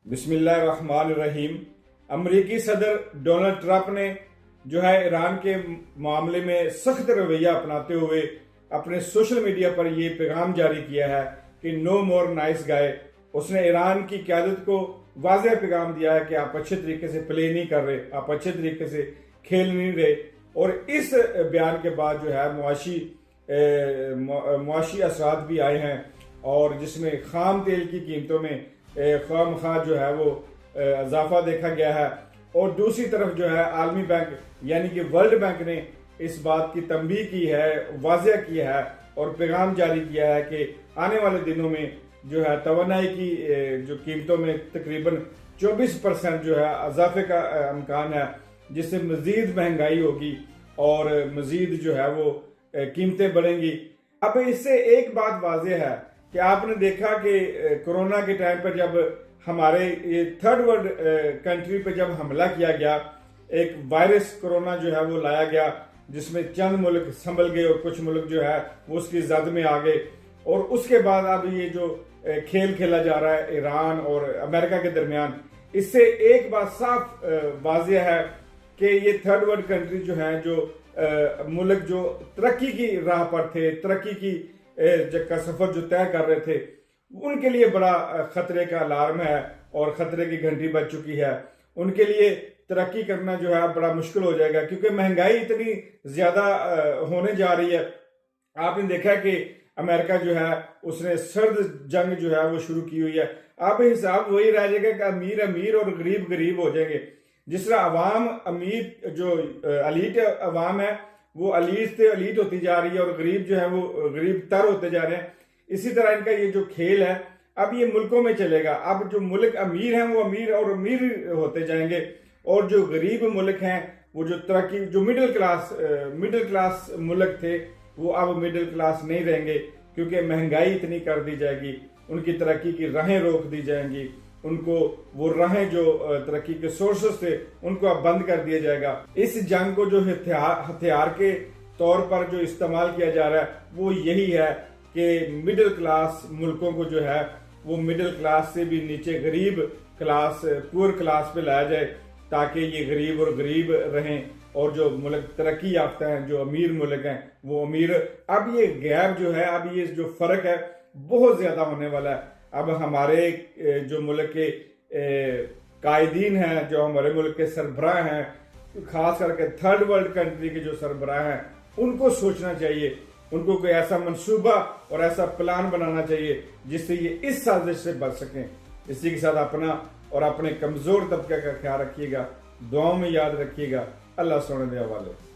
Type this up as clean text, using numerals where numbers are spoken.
बिस्मिल्लाहिर्रहमानिर्रहीम। अमरीकी सदर डोनाल्ड ट्रंप ने जो है ईरान के मामले में सख्त रवैया अपनाते हुए अपने सोशल मीडिया पर यह पैगाम जारी किया है कि नो मोर नाइस गाय। उसने ईरान की क़यादत को वाज़ेह पैगाम दिया है कि आप अच्छे तरीके से प्ले नहीं कर रहे, आप अच्छे तरीके से खेल नहीं रहे। और इस बयान के बाद जो है मुआशी असरात भी आए हैं, और जिसमें खाम तेल की कीमतों में खामखा जो है वो इजाफा देखा गया है। और दूसरी तरफ जो है आलमी बैंक यानी कि वर्ल्ड बैंक ने इस बात की तंबीह की है, वाज़ेह किया है और पैगाम जारी किया है कि आने वाले दिनों में जो है तवानाई की जो कीमतों में तकरीबन 24% जो है इजाफे का इम्कान है, जिससे मजीद महंगाई होगी और मजीद जो है वो कीमतें बढ़ेंगी। अब इससे एक बात वाज़ेह है कि आपने देखा कि कोरोना के टाइम पर जब हमारे ये थर्ड वर्ल्ड कंट्री पे जब हमला किया गया, एक वायरस कोरोना जो है वो लाया गया, जिसमें चंद मुल्क संभल गए और कुछ मुल्क जो है वो उसकी जद में आ गए। और उसके बाद अब ये जो खेल खेला जा रहा है ईरान और अमेरिका के दरमियान, इससे एक बात साफ वाज़ेह है कि ये थर्ड वर्ल्ड कंट्री जो है, जो मुल्क जो तरक्की की राह पर थे, तरक्की की का सफर जो तय कर रहे थे, उनके लिए बड़ा खतरे का अलार्म है और खतरे की घंटी बज चुकी है। उनके लिए तरक्की करना जो है बड़ा मुश्किल हो जाएगा, क्योंकि महंगाई इतनी ज्यादा होने जा रही है। आपने देखा कि अमेरिका जो है उसने सर्द जंग जो है वो शुरू की हुई है। अब हिसाब वही रह जाएगा कि अमीर अमीर और गरीब गरीब हो जाएंगे। जिस तरह अवाम अमीर जो अलीट अवाम है वो अलीट से अलीट होती जा रही है और गरीब जो है वो गरीब तर होते जा रहे हैं, इसी तरह इनका ये जो खेल है अब ये मुल्कों में चलेगा। अब जो मुल्क अमीर हैं वो अमीर और अमीर होते जाएंगे, और जो गरीब मुल्क हैं वो जो तरक्की जो मिडिल क्लास मुल्क थे वो अब मिडिल क्लास नहीं रहेंगे, क्योंकि महंगाई इतनी कर दी जाएगी, उनकी तरक्की की राहें रोक दी जाएंगी, उनको वो राहें जो तरक्की के सोर्सेस थे उनको अब बंद कर दिया जाएगा। इस जंग को जो हथियार के तौर पर जो इस्तेमाल किया जा रहा है वो यही है कि मिडिल क्लास मुल्कों को जो है वो मिडिल क्लास से भी नीचे गरीब क्लास, पुअर क्लास पे लाया जाए, ताकि ये गरीब और गरीब रहें और जो मुल्क तरक्की याफ्ता हैं, जो अमीर मुल्क हैं वो अमीर। अब ये गैप जो है, अब ये जो फर्क है बहुत ज्यादा होने वाला है। अब हमारे जो मुल्क के कायदीन हैं, जो हमारे मुल्क के सरबराह हैं, खास करके थर्ड वर्ल्ड कंट्री के जो सरबराह हैं, उनको सोचना चाहिए, उनको कोई ऐसा मंसूबा और ऐसा प्लान बनाना चाहिए जिससे ये इस साजिश से बच सकें। इसी के साथ अपना और अपने कमजोर तबके का ख्याल रखिएगा, दुआओं में याद रखिएगा। अल्लाह सुने दे हवाले।